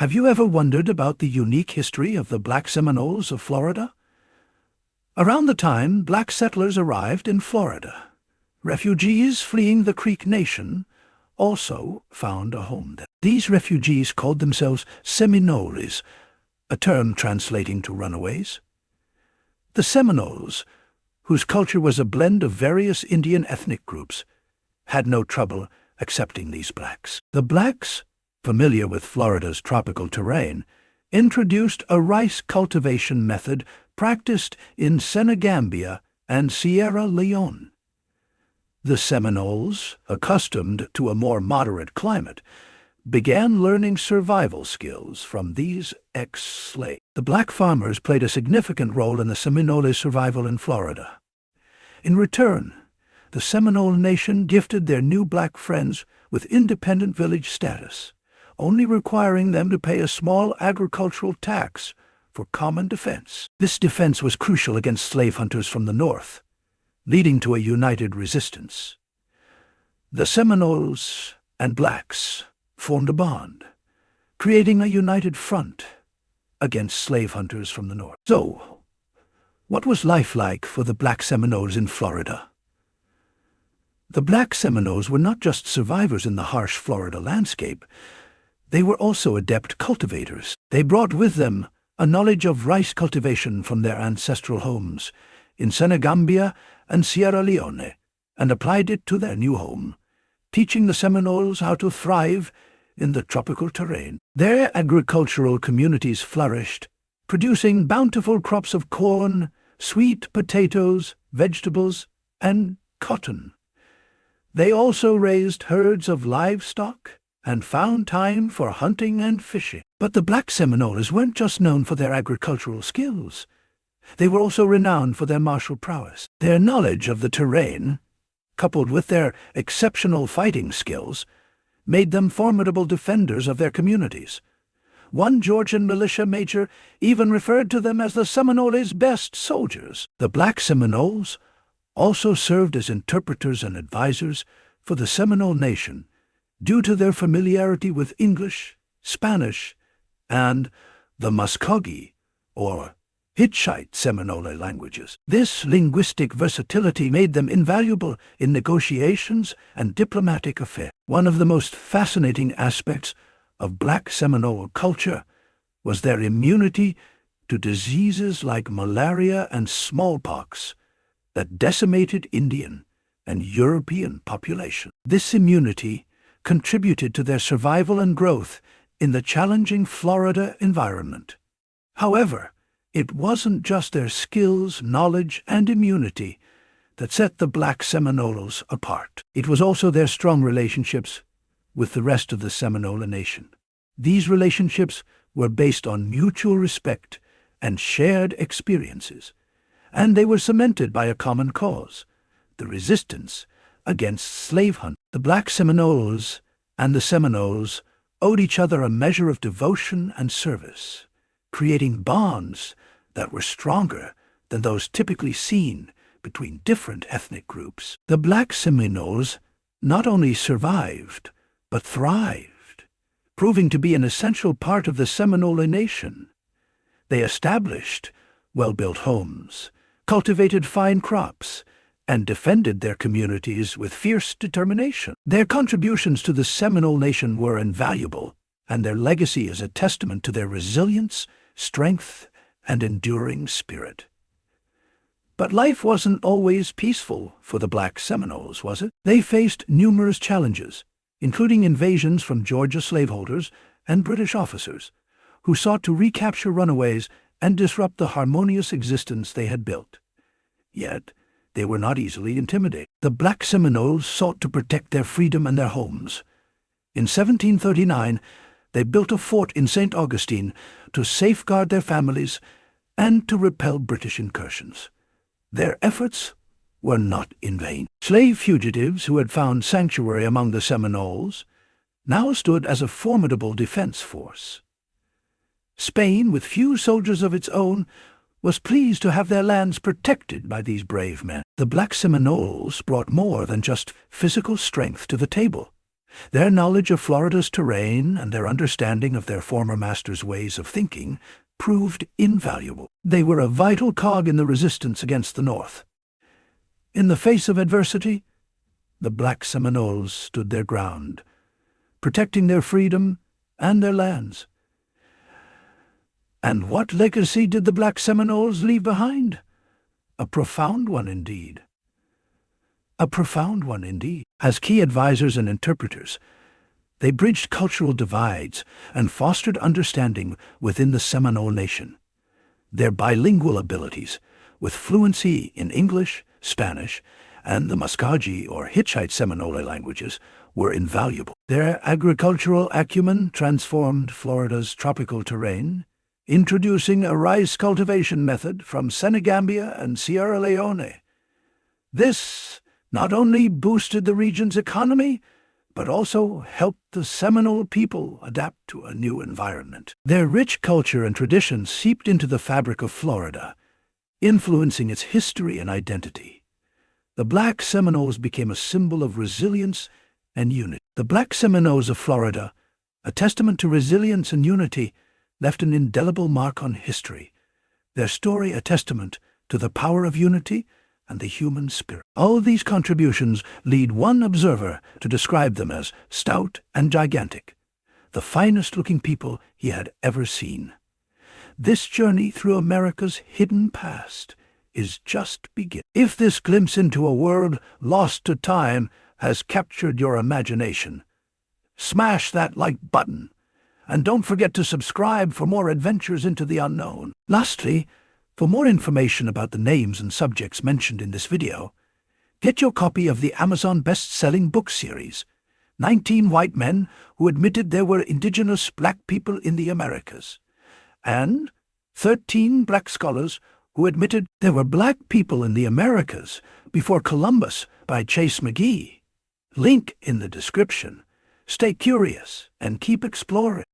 Have you ever wondered about the unique history of the Black Seminoles of Florida? Around the time black settlers arrived in Florida, refugees fleeing the Creek Nation also found a home there. These refugees called themselves Seminoles, a term translating to runaways. The Seminoles, whose culture was a blend of various Indian ethnic groups, had no trouble accepting these blacks. The blacks, familiar with Florida's tropical terrain, introduced a rice cultivation method practiced in Senegambia and Sierra Leone. The Seminoles, accustomed to a more moderate climate, began learning survival skills from these ex-slaves. The black farmers played a significant role in the Seminoles' survival in Florida. In return, the Seminole Nation gifted their new black friends with independent village status, only requiring them to pay a small agricultural tax for common defense. This defense was crucial against slave hunters from the north, leading to a united resistance. The Seminoles and blacks formed a bond, creating a united front against slave hunters from the north. So, what was life like for the Black Seminoles in Florida? The Black Seminoles were not just survivors in the harsh Florida landscape. They were also adept cultivators. They brought with them a knowledge of rice cultivation from their ancestral homes in Senegambia and Sierra Leone, and applied it to their new home, teaching the Seminoles how to thrive in the tropical terrain. Their agricultural communities flourished, producing bountiful crops of corn, sweet potatoes, vegetables, and cotton. They also raised herds of livestock and found time for hunting and fishing. But the Black Seminoles weren't just known for their agricultural skills. They were also renowned for their martial prowess. Their knowledge of the terrain, coupled with their exceptional fighting skills, made them formidable defenders of their communities. One Georgian militia major even referred to them as the Seminoles' best soldiers. The Black Seminoles also served as interpreters and advisors for the Seminole Nation due to their familiarity with English, Spanish, and the Muskogee, or Hittite Seminole languages. This linguistic versatility made them invaluable in negotiations and diplomatic affairs. One of the most fascinating aspects of Black Seminole culture was their immunity to diseases like malaria and smallpox that decimated Indian and European populations. This immunity contributed to their survival and growth in the challenging Florida environment. However, it wasn't just their skills, knowledge, and immunity that set the Black Seminoles apart. It was also their strong relationships with the rest of the Seminole Nation. These relationships were based on mutual respect and shared experiences, and they were cemented by a common cause, the resistance against slave hunt. The Black Seminoles and the Seminoles owed each other a measure of devotion and service, creating bonds that were stronger than those typically seen between different ethnic groups. The Black Seminoles not only survived, but thrived, proving to be an essential part of the Seminole Nation. They established well-built homes, cultivated fine crops, and defended their communities with fierce determination. Their contributions to the Seminole Nation were invaluable, and their legacy is a testament to their resilience, strength, and enduring spirit. But life wasn't always peaceful for the Black Seminoles, was it? They faced numerous challenges, including invasions from Georgia slaveholders and British officers, who sought to recapture runaways and disrupt the harmonious existence they had built. Yet, they were not easily intimidated. The Black Seminoles sought to protect their freedom and their homes. In 1739, they built a fort in St. Augustine to safeguard their families and to repel British incursions. Their efforts were not in vain. Slave fugitives who had found sanctuary among the Seminoles now stood as a formidable defense force. Spain, with few soldiers of its own, was pleased to have their lands protected by these brave men. The Black Seminoles brought more than just physical strength to the table. Their knowledge of Florida's terrain and their understanding of their former masters' ways of thinking proved invaluable. They were a vital cog in the resistance against the North. In the face of adversity, the Black Seminoles stood their ground, protecting their freedom and their lands. And what legacy did the Black Seminoles leave behind? A profound one indeed. A profound one indeed. As key advisors and interpreters, they bridged cultural divides and fostered understanding within the Seminole Nation. Their bilingual abilities, with fluency in English, Spanish, and the Muskogee or Hitchite Seminole languages, were invaluable. Their agricultural acumen transformed Florida's tropical terrain, introducing a rice cultivation method from Senegambia and Sierra Leone. This not only boosted the region's economy, but also helped the Seminole people adapt to a new environment. Their rich culture and traditions seeped into the fabric of Florida, influencing its history and identity. The Black Seminoles became a symbol of resilience and unity. The Black Seminoles of Florida, a testament to resilience and unity, left an indelible mark on history. Their story a testament to the power of unity and the human spirit. All these contributions lead one observer to describe them as stout and gigantic, the finest-looking people he had ever seen. This journey through America's hidden past is just beginning. If this glimpse into a world lost to time has captured your imagination, smash that like button, and don't forget to subscribe for more adventures into the unknown. Lastly, for more information about the names and subjects mentioned in this video, get your copy of the Amazon best-selling book series, 19 White Men Who Admitted There Were Indigenous Black People in the Americas, and 13 Black Scholars Who Admitted There Were Black People in the Americas Before Columbus by Chase McGee. Link in the description. Stay curious and keep exploring.